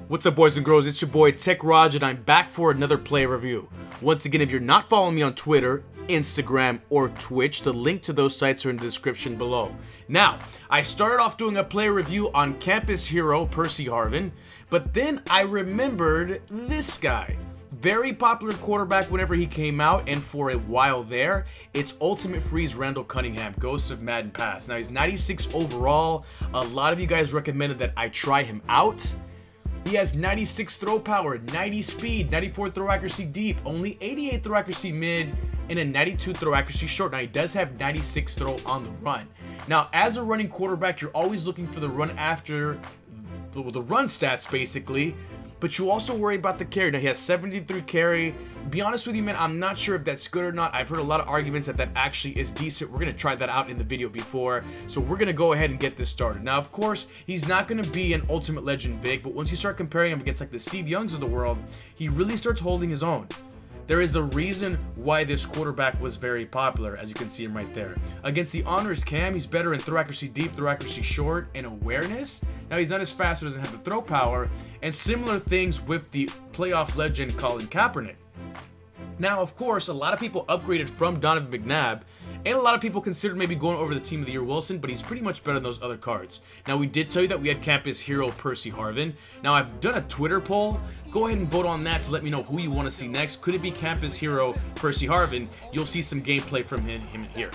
What's up, boys and girls? It's your boy TeKRaJ, and I'm back for another play review. Once again, if you're not following me on Twitter, Instagram, or Twitch, the link to those sites are in the description below. Now, I started off doing a play review on campus hero Percy Harvin, but then I remembered this guy. Very popular quarterback whenever he came out, and for a while there, it's Ultimate Freeze Randall Cunningham, Ghost of Madden Pass. Now, he's 96 overall. A lot of you guys recommended that I try him out. He has 96 throw power, 90 speed, 94 throw accuracy deep, only 88 throw accuracy mid, and a 92 throw accuracy short. Now, he does have 96 throw on the run. Now, as a running quarterback, you're always looking for the run after the run stats, basically. But you also worry about the carry. Now, he has 73 carry. Be honest with you, man, I'm not sure if that's good or not. I've heard a lot of arguments that that actually is decent. We're going to try that out in the video before. So we're going to go ahead and get this started. Now, of course, he's not going to be an Ultimate Legend Vig, but once you start comparing him against like the Steve Youngs of the world, he really starts holding his own. There is a reason why this quarterback was very popular, as you can see him right there. Against the Honors Cam, he's better in throw accuracy deep, throw accuracy short, and awareness. Now, he's not as fast, so doesn't have the throw power, and similar things with the playoff legend Colin Kaepernick. Now, of course, a lot of people upgraded from Donovan McNabb, and a lot of people considered maybe going over the Team of the Year Wilson, but he's pretty much better than those other cards. Now, we did tell you that we had campus hero Percy Harvin. Now, I've done a Twitter poll. Go ahead and vote on that to let me know who you want to see next. Could it be campus hero Percy Harvin? You'll see some gameplay from him here.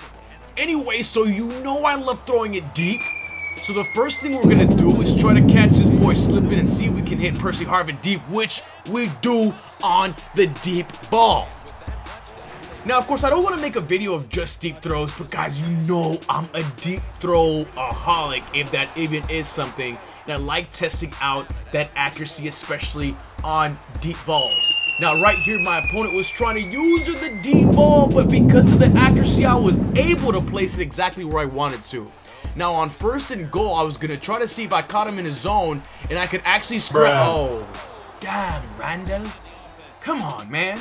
Anyway, so you know I love throwing it deep. So the first thing we're going to do is try to catch this boy slipping and see if we can hit Percy Harvin deep, which we do on the deep ball. Now, of course, I don't want to make a video of just deep throws, but guys, you know I'm a deep throw-aholic, if that even is something. And I like testing out that accuracy, especially on deep balls. Now, right here, my opponent was trying to use the deep ball, but because of the accuracy, I was able to place it exactly where I wanted to. Now, on 1st and goal, I was going to try to see if I caught him in his zone, and I could actually spread. Oh, damn, Randall. Come on, man.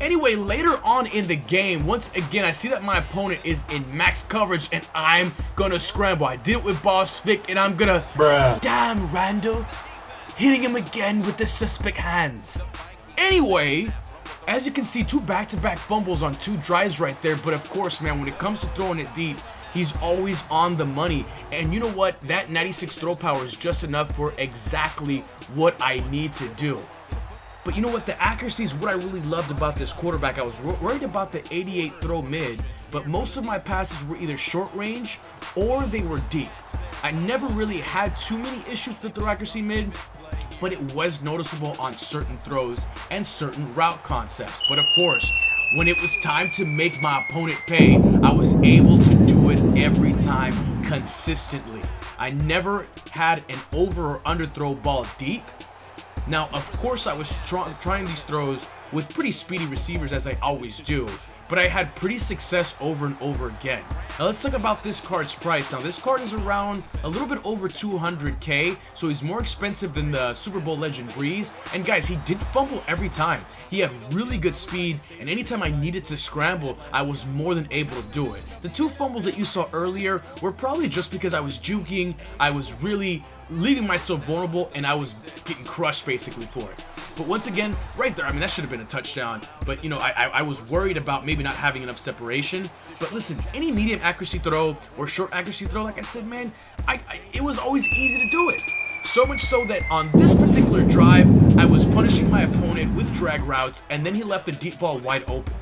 Anyway, later on in the game, once again, I see that my opponent is in max coverage, and I'm gonna scramble. I did it with Boss Vic, and I'm gonna... Damn, Randall. Hitting him again with the suspect hands. Anyway, as you can see, 2 back-to-back fumbles on 2 drives right there, but of course, man, when it comes to throwing it deep, he's always on the money. And you know what? That 96 throw power is just enough for exactly what I need to do. But you know what? The accuracy is what I really loved about this quarterback. I was worried about the 88 throw mid, but most of my passes were either short range or they were deep. I never really had too many issues with throw accuracy mid, but it was noticeable on certain throws and certain route concepts. But of course, when it was time to make my opponent pay, I was able to do it every time consistently. I never had an over or under throw ball deep. Now, of course, I was trying these throws with pretty speedy receivers, as I always do, but I had pretty success over and over again. Now, let's talk about this card's price. Now, this card is around a little bit over 200K, so he's more expensive than the Super Bowl legend Breeze. And guys, he didn't fumble every time. He had really good speed, and anytime I needed to scramble, I was more than able to do it. The 2 fumbles that you saw earlier were probably just because I was juking, I was really leaving myself vulnerable, and I was getting crushed basically for it. But once again, right there, I mean, that should have been a touchdown. But, you know, I was worried about maybe not having enough separation. But listen, any medium accuracy throw or short accuracy throw, like I said, man, it was always easy to do it. So much so that on this particular drive, I was punishing my opponent with drag routes, and then he left the deep ball wide open.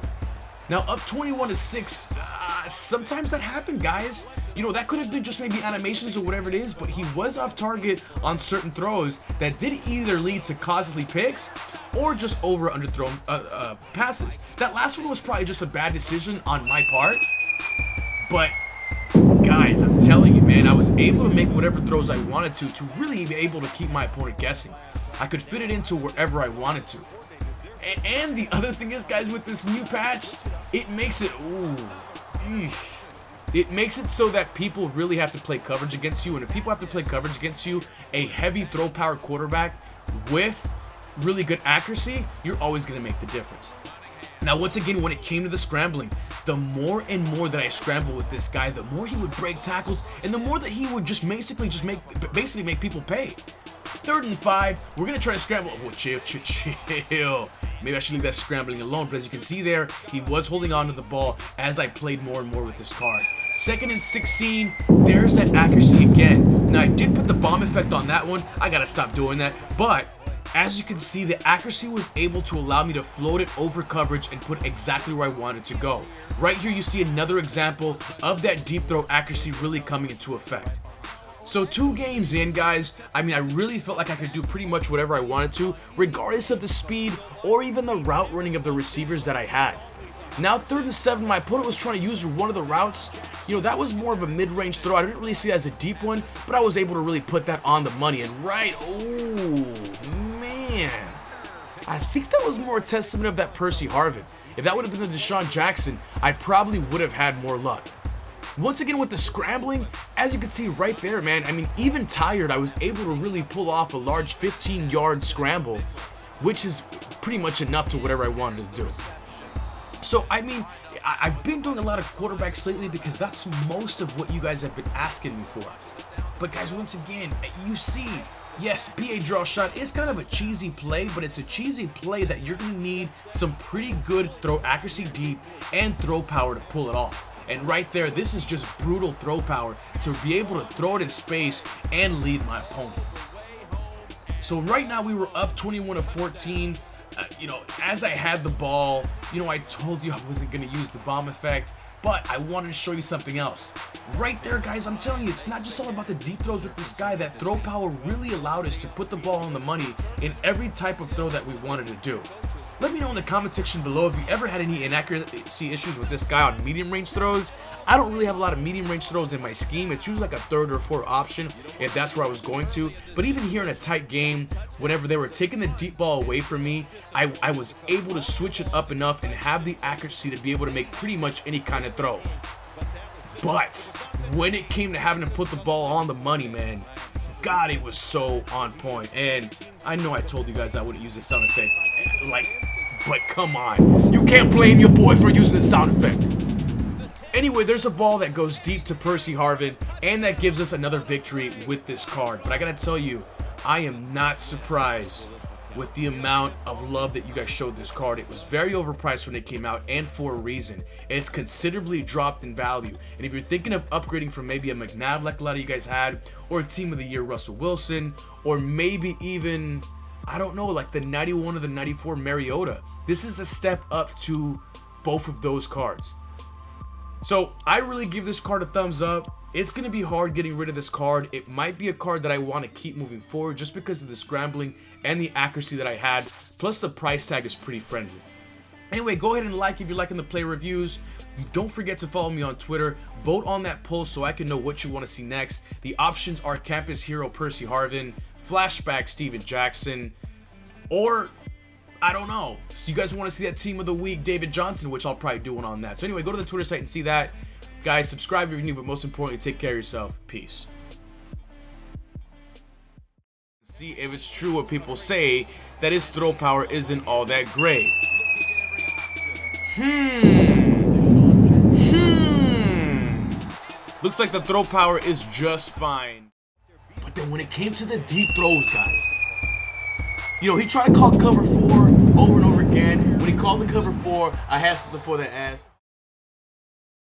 Now, up 21-6, sometimes that happened, guys. You know, that could have been just maybe animations or whatever it is, but he was off target on certain throws that did either lead to costly picks or just over underthrown passes. That last one was probably just a bad decision on my part, but guys, I'm telling you, man, I was able to make whatever throws I wanted to really be able to keep my opponent guessing. I could fit it into wherever I wanted to. And the other thing is, guys, with this new patch, it makes it, it makes it so that people really have to play coverage against you. And if people have to play coverage against you, a heavy throw power quarterback with really good accuracy, you're always going to make the difference. Now, once again, when it came to the scrambling, the more and more that I scrambled with this guy, the more he would break tackles, and the more that he would just basically make people pay. 3rd and 5. We're going to try to scramble. Oh, chill. Maybe I should leave that scrambling alone. But as you can see there, he was holding on to the ball as I played more and more with this card. 2nd and 16. There's that accuracy again. Now, I did put the bomb effect on that one. I got to stop doing that. But as you can see, the accuracy was able to allow me to float it over coverage and put exactly where I wanted to go. Right here, you see another example of that deep throw accuracy really coming into effect. So 2 games in, guys, I mean, I really felt like I could do pretty much whatever I wanted to, regardless of the speed or even the route running of the receivers that I had. Now, 3rd and 7, my opponent was trying to use one of the routes. You know, that was more of a mid-range throw. I didn't really see it as a deep one, but I was able to really put that on the money. And right, oh, man. I think that was more a testament of that Percy Harvin. If that would have been the Deshaun Jackson, I probably would have had more luck. Once again with the scrambling, as you can see right there, man, I mean, even tired, I was able to really pull off a large 15-yard scramble, which is pretty much enough to whatever I wanted to do. So, I mean, I've been doing a lot of quarterbacks lately because that's most of what you guys have been asking me for. But guys, once again, you see, yes, PA draw shot is kind of a cheesy play, but it's a cheesy play that you're going to need some pretty good throw accuracy deep and throw power to pull it off. And right there, this is just brutal throw power to be able to throw it in space and lead my opponent. So right now we were up 21-14. You know, as I had the ball, you know, I told you I wasn't going to use the bomb effect, but I wanted to show you something else. Right there, guys, I'm telling you, it's not just all about the deep throws with this guy. That throw power really allowed us to put the ball on the money in every type of throw that we wanted to do. Let me know in the comment section below if you ever had any inaccuracy issues with this guy on medium range throws. I don't really have a lot of medium range throws in my scheme. It's usually like a 3rd or 4th option if that's where I was going to. But even here in a tight game, whenever they were taking the deep ball away from me, I was able to switch it up enough and have the accuracy to be able to make pretty much any kind of throw. But when it came to having to put the ball on the money, man, God, it was so on point. And I know I told you guys I wouldn't use the sound effect, but come on. You can't blame your boy for using the sound effect. Anyway, there's a ball that goes deep to Percy Harvin, and that gives us another victory with this card. But I gotta tell you, I am not surprised with the amount of love that you guys showed this card. It was very overpriced when it came out, and for a reason. It's considerably dropped in value. And if you're thinking of upgrading from maybe a McNabb like a lot of you guys had, or a Team of the Year Russell Wilson, or maybe even, I don't know, like the 91 or the 94 Mariota, this is a step up to both of those cards. So I really give this card a thumbs up. It's going to be hard getting rid of this card. It might be a card that I want to keep moving forward just because of the scrambling and the accuracy that I had. Plus the price tag is pretty friendly. Anyway, go ahead and like if you're liking the play reviews. Don't forget to follow me on Twitter. Vote on that poll so I can know what you want to see next. The options are Campus Hero Percy Harvin, Flashback Steven Jackson, or I don't know. So you guys want to see that Team of the Week David Johnson, which I'll probably do one on that. So anyway, go to the Twitter site and see that. Guys, subscribe if you're new, but most importantly, take care of yourself. Peace. See if it's true what people say, that his throw power isn't all that great. Looks like the throw power is just fine. But then when it came to the deep throws, guys, you know, he tried to call cover 4 over and over again. When he called the cover 4, I had something for that ass.